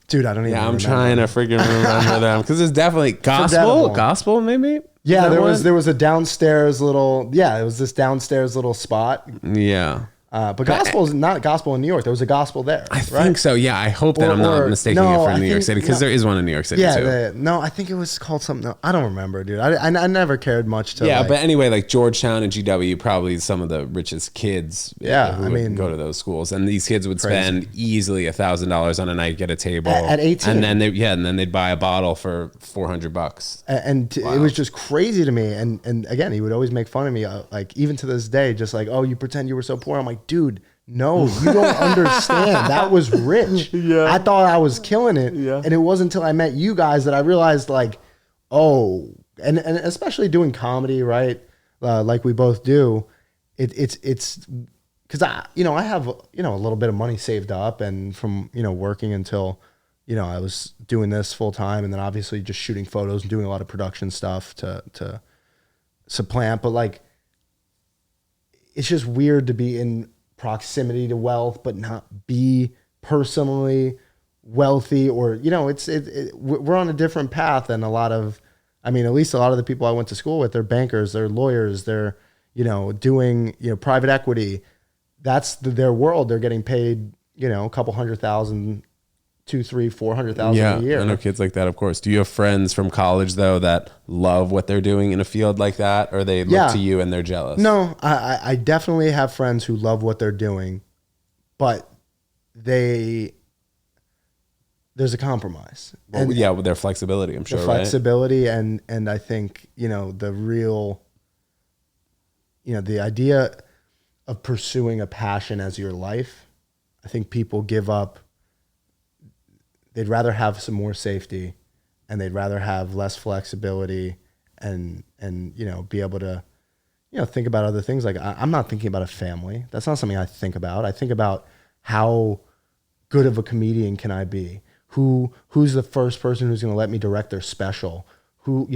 dude, I don't even. Yeah, I'm remember. trying to freaking remember them because it's definitely gospel maybe. Yeah, there was a downstairs little. Yeah, it was this downstairs little spot. Yeah. But gospel is not gospel in New York. There was a gospel there. I think so. Yeah, I hope that I'm not mistaking it for New York City, because there is one in New York City too. No, I think it was called something. No, I don't remember, dude. I never cared much to. Yeah, but anyway, like Georgetown and GW, probably some of the richest kids. Yeah, who would go to those schools, and these kids would spend easily $1,000 on a night, get a table at 18, and then they'd buy a bottle for $400. And it was just crazy to me. And again, he would always make fun of me, like even to this day, just like, oh, you pretend you were so poor. I'm like, dude. No, you don't understand. That was rich. Yeah. I thought I was killing it. Yeah. And it wasn't until I met you guys that I realized like, oh, and especially doing comedy, right? Like we both do. It's because I have, a little bit of money saved up, and from, working until, I was doing this full time, and then obviously just shooting photos and doing a lot of production stuff to supplant. But like, it's just weird to be in proximity to wealth, but not be personally wealthy, or we're on a different path than a lot of, at least a lot of the people I went to school with. They're bankers, they're lawyers, they're doing private equity. That's their world. They're getting paid a couple $100,000, $200,000, $300,000, $400,000 a year. I know kids like that, of course. Do you have friends from college though that love what they're doing in a field like that, or they look to you and they're jealous? No, I definitely have friends who love what they're doing, but there's a compromise. Well, with their flexibility, I'm sure. The flexibility, right? and I think the real, the idea of pursuing a passion as your life. I think people give up. They'd rather have some more safety, and they'd rather have less flexibility, and be able to think about other things. Like I'm not thinking about a family. That's not something I think about. I think about how good of a comedian can I be? Who's the first person who's going to let me direct their special? Who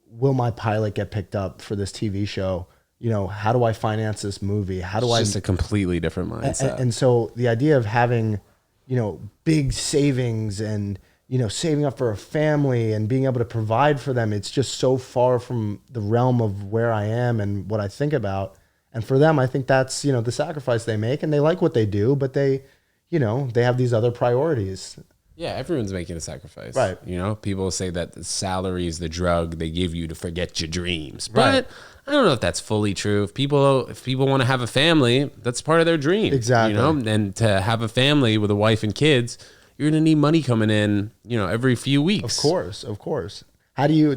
will my pilot get picked up for this TV show? You know, how do I finance this movie? How do I? It's just a completely different mindset. And so the idea of having, you know, big savings and, you know, saving up for a family and being able to provide for them, it's just so far from the realm of where I am and what I think about. And for them, I think that's, you know, the sacrifice they make, and they like what they do, but they, you know, they have these other priorities. Yeah, everyone's making a sacrifice. Right. You know, people say that the salary is the drug they give you to forget your dreams. Right. But I don't know if that's fully true. If people want to have a family, that's part of their dream. Exactly. You know, and to have a family with a wife and kids, you're going to need money coming in, you know, every few weeks. Of course. How do you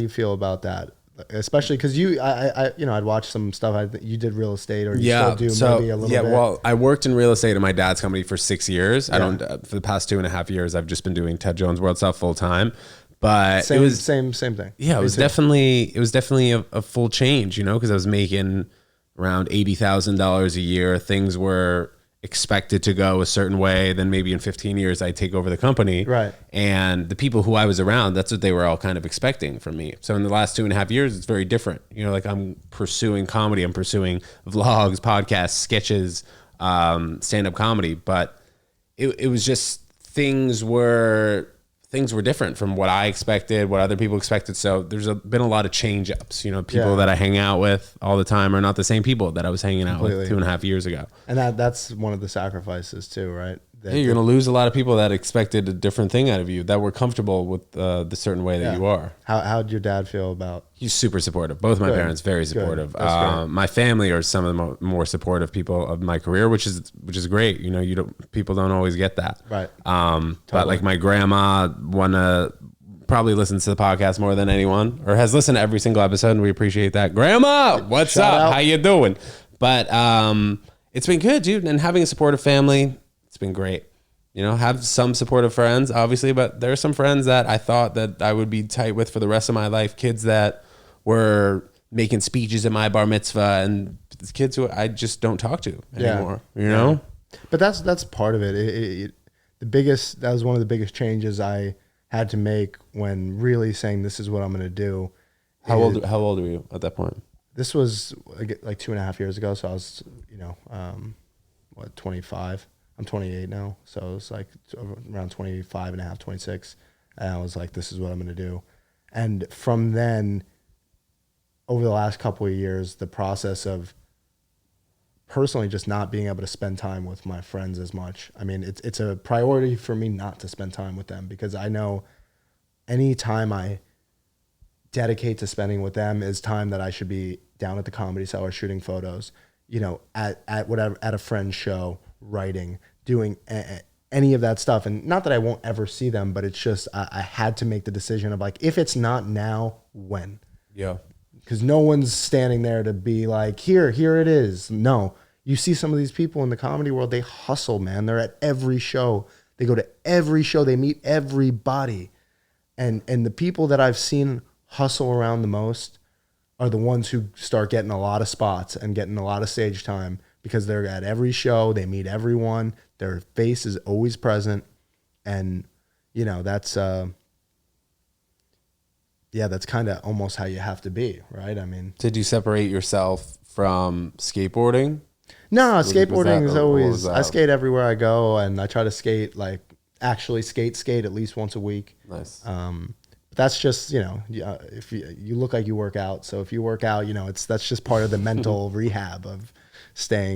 feel about that? Especially because I'd watched some stuff. You did real estate, or you still do maybe a little bit. Yeah, well, I worked in real estate in my dad's company for 6 years. Yeah. I don't for the past 2.5 years. I've just been doing TEDJONESWORLD stuff full time. But same, it was same thing. Yeah, it was definitely a full change, you know, because I was making around $80,000 a year. Things were expected to go a certain way. Then maybe in 15 years I'd take over the company. Right. And the people who I was around, that's what they were all kind of expecting from me. So in the last 2.5 years, it's very different. You know, like I'm pursuing comedy, I'm pursuing vlogs, podcasts, sketches, stand-up comedy. But it was just things were different from what I expected, what other people expected. So there's been a lot of change ups. You know, people that I hang out with all the time are not the same people that I was hanging out with 2.5 years ago. And that's one of the sacrifices too, right? Yeah, you're going to lose a lot of people that expected a different thing out of you, that were comfortable with the certain way that you are. How'd your dad feel about? He's super supportive. Both my parents, very supportive. My family are some of the more supportive people of my career, which is great. You know, people don't always get that. Right. But like my grandma probably listens to the podcast more than anyone, or has listened to every single episode, and we appreciate that. Grandma, what's Shout up? out. How you doing? But it's been good, dude. And having a supportive family, it's been great. You know, have some supportive friends, obviously, but there are some friends that I thought that I would be tight with for the rest of my life. Kids that were making speeches at my bar mitzvah, and kids who I just don't talk to anymore. You know, but that's part of it. That was one of the biggest changes I had to make when really saying this is what I'm going to do. How old were you at that point? This was like 2.5 years ago, so I was 25. I'm 28 now, so it was like around 25 and a half, 26. And I was like, this is what I'm going to do. And from then, over the last couple of years, the process of personally just not being able to spend time with my friends as much. I mean, it's a priority for me not to spend time with them, because I know any time I dedicate to spending with them is time that I should be down at the Comedy Cellar shooting photos, you know, at a friend's show, writing, doing any of that stuff. And not that I won't ever see them, but it's just I had to make the decision of like, if it's not now, when? Yeah. Because no one's standing there to be like, here it is. No, you see some of these people in the comedy world, they hustle, man. They're at every show. They go to every show. They meet everybody. And the people that I've seen hustle around the most are the ones who start getting a lot of spots and getting a lot of stage time, because they're at every show. They meet everyone. Their face is always present. And, you know, that's kind of almost how you have to be, right? I mean, did you separate yourself from skateboarding? No, skateboarding is always, I skate everywhere I go, and I try to skate, like actually skate at least once a week. Nice. That's just, you know, if you look like you work out. So if you work out, you know, that's just part of the mental rehab of staying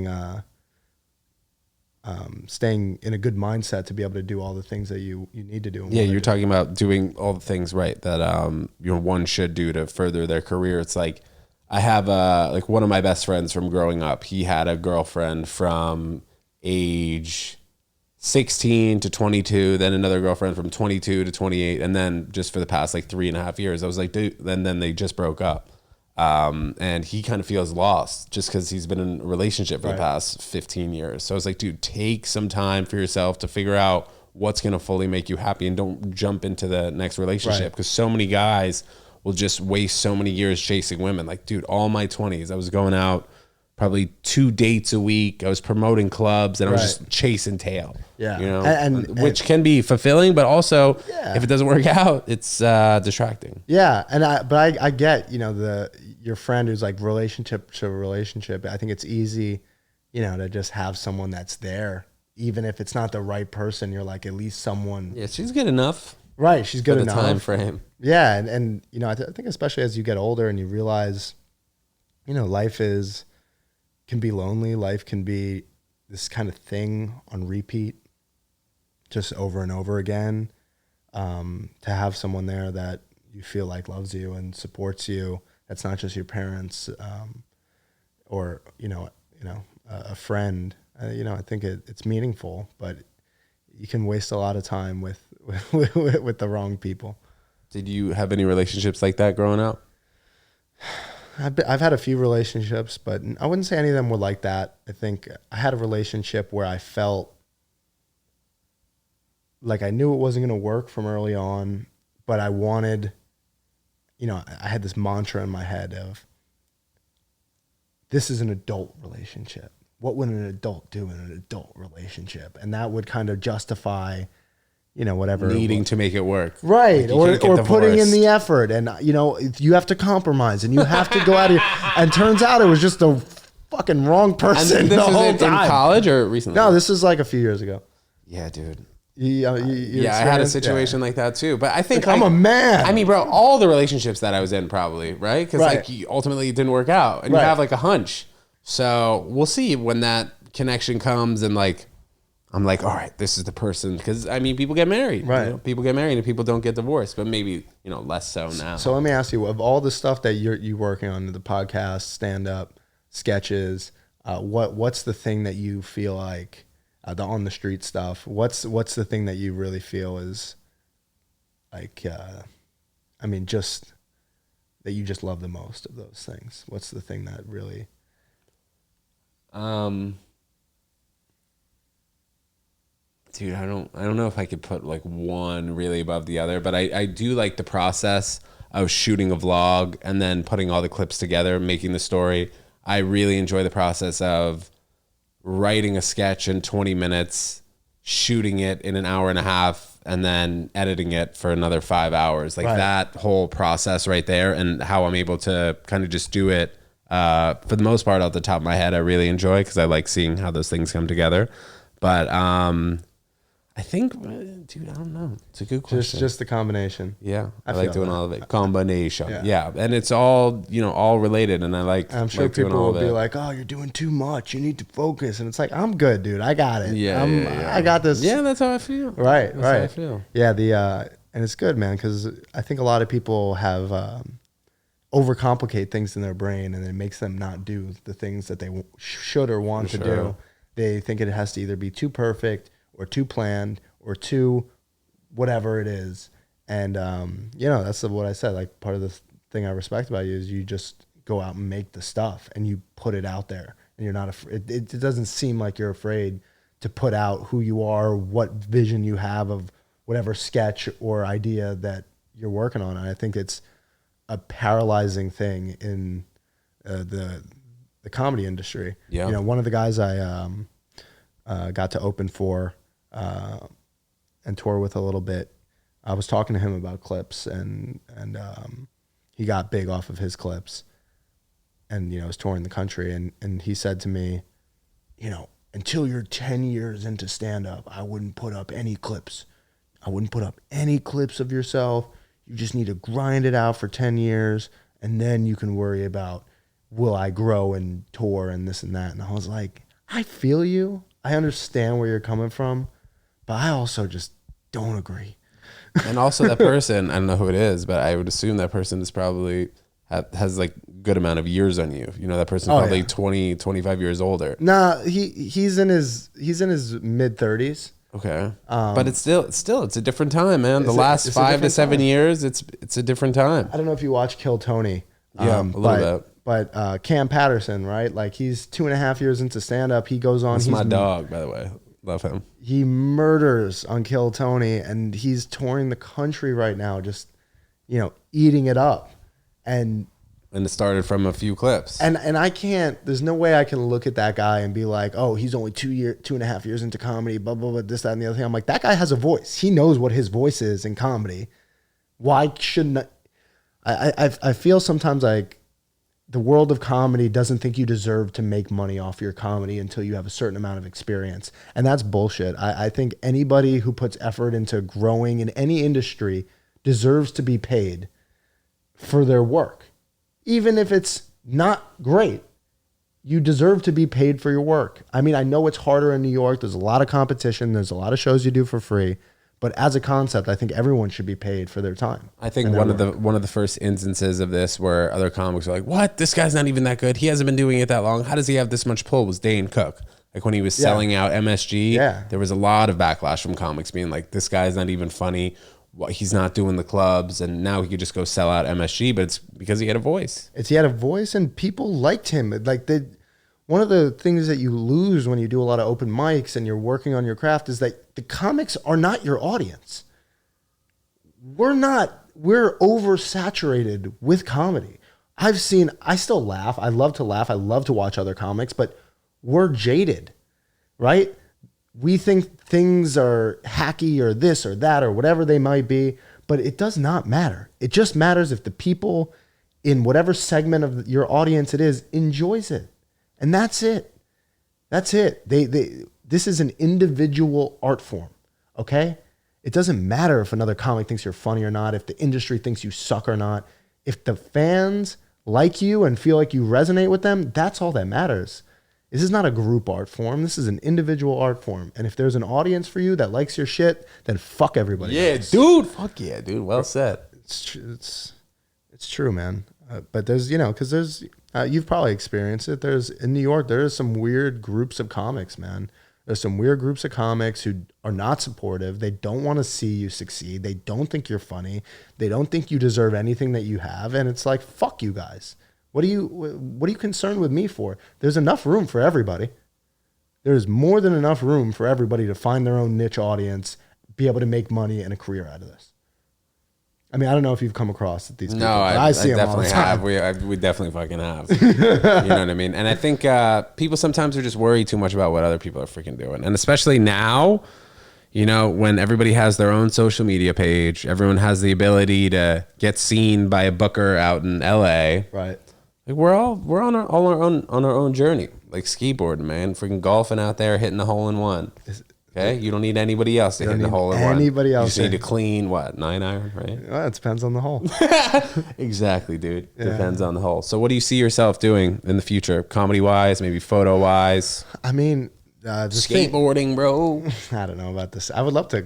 in a good mindset to be able to do all the things that you need to do. Yeah, you're talking about doing all the things right that one should do to further their career. It's like, I have like one of my best friends from growing up. He had a girlfriend from age 16 to 22, then another girlfriend from 22 to 28, and then just for the past like 3.5 years, I was like, dude, and then they just broke up. And he kind of feels lost just because he's been in a relationship for the past 15 years. So I was like, dude, take some time for yourself to figure out what's going to fully make you happy, and don't jump into the next relationship, because so many guys will just waste so many years chasing women. Like, dude, all my 20s, I was going out probably 2 dates a week. I was promoting clubs and I was just chasing tail. Yeah. You know, which can be fulfilling, but also if it doesn't work out, it's distracting. Yeah. And I get, you know, your friend who's like relationship to relationship. I think it's easy, you know, to just have someone that's there, even if it's not the right person. You're like, at least someone. Yeah, she's good enough. Right. She's good enough. Time frame. Yeah. And you know, I think especially as you get older and you realize, you know, life can be lonely. Life can be this kind of thing on repeat, just over and over again. To have someone there that you feel like loves you and supports you, that's not just your parents, or a friend. You know, I think it's meaningful, but you can waste a lot of time with the wrong people. Did you have any relationships like that growing up? I've had a few relationships, but I wouldn't say any of them were like that. I think I had a relationship where I felt like I knew it wasn't going to work from early on, but I wanted, you know, I had this mantra in my head of, this is an adult relationship. What would an adult do in an adult relationship? And that would kind of justify, you know, whatever. Needing to make it work. Right. Like or putting in the effort. And, you know, you have to compromise and you have to go out here. And turns out it was just a fucking wrong person. And this was in college or recently? No, this is like a few years ago. Yeah, dude. Yeah, I had a situation like that too. But I think I'm a man. I mean, bro, all the relationships that I was in probably, right? Because like ultimately it didn't work out. And you have like a hunch. So we'll see when that connection comes and like, I'm like, all right, this is the person. Because, I mean, people get married. Right. You know? People get married and people don't get divorced. But maybe, you know, less so now. So let me ask you, of all the stuff that you're working on, the podcast, stand-up, sketches, what's the thing that you feel like, the on-the-street stuff, what's the thing that you really feel is like, I mean, just that you just love the most of those things? What's the thing that really... Dude, I don't know if I could put like one really above the other, but I do like the process of shooting a vlog and then putting all the clips together, making the story. I really enjoy the process of writing a sketch in 20 minutes, shooting it in an hour and a half, and then editing it for another 5 hours. Like that whole process right there, and how I'm able to kind of just do it for the most part off the top of my head, I really enjoy, because I like seeing how those things come together. But I think, dude, I don't know. It's a good question. Just the combination. Yeah, I like doing all of it. Combination. Yeah, and it's all, you know, all related, and I like. I'm sure people will be like, "Oh, you're doing too much. You need to focus." And it's like, I'm good, dude. I got it. Yeah, I got this. Yeah, that's how I feel. Right, that's how I feel. Yeah, and it's good, man, because I think a lot of people have overcomplicate things in their brain, and it makes them not do the things that they should or want to do. They think it has to either be too perfect, or too planned, or too whatever it is. And, you know, that's what I said. Like, part of the thing I respect about you is you just go out and make the stuff and you put it out there, and you're not afraid. It doesn't seem like you're afraid to put out who you are, what vision you have of whatever sketch or idea that you're working on. And I think it's a paralyzing thing in the comedy industry. Yeah. You know, one of the guys I got to open for and tour with a little bit, I was talking to him about clips, and he got big off of his clips, and, you know, was touring the country, and he said to me, you know, until you're 10 years into stand-up, I wouldn't put up any clips. I wouldn't put up any clips of yourself. You just need to grind it out for 10 years, and then you can worry about, will I grow and tour and this and that. And I was like, I feel you. I understand where you're coming from, but I also just don't agree. And also that person, I don't know who it is, but I would assume that person is probably has like good amount of years on you. You know, that person's probably 20, 25 years older. Nah, he's in his mid 30s. Okay. But it's a different time, man. The last 5 to 7 years, it's a different time. I don't know if you watch Kill Tony. Yeah, a little bit. But Cam Patterson, right? Like, he's 2.5 years into stand-up. He goes on. He's my dog, by the way. Love him. He murders on Kill Tony, and he's touring the country right now, just, you know, eating it up. And And it started from a few clips. And I can't, there's no way I can look at that guy and be like, oh, he's only 2.5 years into comedy, blah, blah, blah, this, that, and the other thing. I'm like, that guy has a voice. He knows what his voice is in comedy. Why shouldn't I feel sometimes like the world of comedy doesn't think you deserve to make money off your comedy until you have a certain amount of experience. And that's bullshit. I think anybody who puts effort into growing in any industry deserves to be paid for their work. Even if it's not great, you deserve to be paid for your work. I mean, I know it's harder in New York. There's a lot of competition. There's a lot of shows you do for free. But as a concept, I think everyone should be paid for their time. I think one of the first instances of this where other comics are like, what? This guy's not even that good. He hasn't been doing it that long. How does he have this much pull? Was Dane Cook. Like when he was selling out MSG, there was a lot of backlash from comics being like, this guy's not even funny. He's not doing the clubs, and now he could just go sell out MSG, but it's because he had a voice. He had a voice, and people liked him. Like one of the things that you lose when you do a lot of open mics and you're working on your craft is that the comics are not your audience. We're oversaturated with comedy. I still laugh. I love to laugh. I love to watch other comics, but we're jaded, right? We think things are hacky or this or that or whatever they might be, but it does not matter. It just matters if the people in whatever segment of your audience it is enjoys it. And that's it. That's it. This is an individual art form, okay? It doesn't matter if another comic thinks you're funny or not, if the industry thinks you suck or not. If the fans like you and feel like you resonate with them, that's all that matters. This is not a group art form. This is an individual art form. And if there's an audience for you that likes your shit, then fuck everybody else. Dude. Fuck yeah, dude. Well said. It's true, man. But there's, because there's, you've probably experienced it. In New York, there's some weird groups of comics, man. There's some weird groups of comics who are not supportive. They don't want to see you succeed. They don't think you're funny. They don't think you deserve anything that you have. And it's like, fuck you guys. What are you concerned with me for? There's enough room for everybody. There's more than enough room for everybody to find their own niche audience, be able to make money and a career out of this. I mean, I don't know if you've come across these people. No, I see them all the time. We definitely fucking have. You know what I mean? And I think people sometimes are just worried too much about what other people are freaking doing. And especially now, when everybody has their own social media page, everyone has the ability to get seen by a booker out in LA. Right. Like we're on our own journey, like skateboarding, man, freaking golfing out there, hitting the hole in one. Okay, you don't need anybody else to hit the hole in one. Anybody else? You just need to clean 9-iron, right? Well, it depends on the hole. Exactly, dude. Yeah. Depends on the hole. So, what do you see yourself doing in the future, comedy wise, maybe photo wise? I mean, skateboarding, bro. I don't know about this. I would love to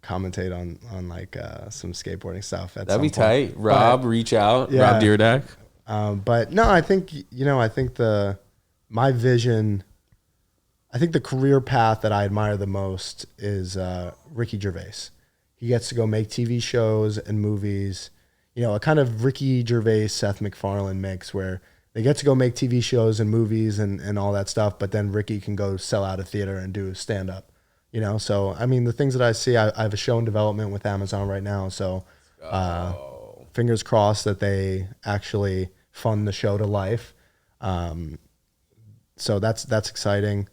commentate on like some skateboarding stuff. That'd be tight. Rob, reach out. Yeah. Rob DYRDEK. But no, I think my vision, I think the career path that I admire the most is Ricky Gervais. He gets to go make TV shows and movies, a kind of Ricky Gervais, Seth MacFarlane mix where they get to go make TV shows and movies and all that stuff, but then Ricky can go sell out a theater and do stand-up, So, I mean, the things that I see, I have a show in development with Amazon right now, so fingers crossed that they actually fund the show to life. So that's exciting.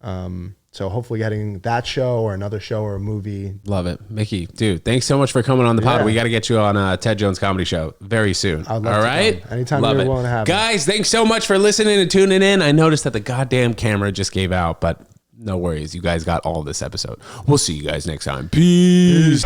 So hopefully getting that show or another show or a movie. Love it. Mickey, dude, thanks so much for coming on the pod. We got to get you on Ted Jones Comedy Show very soon. All right? Anytime you're willing to have me. Guys, thanks so much for listening and tuning in. I noticed that the goddamn camera just gave out, but no worries. You guys got all this episode. We'll see you guys next time. Peace.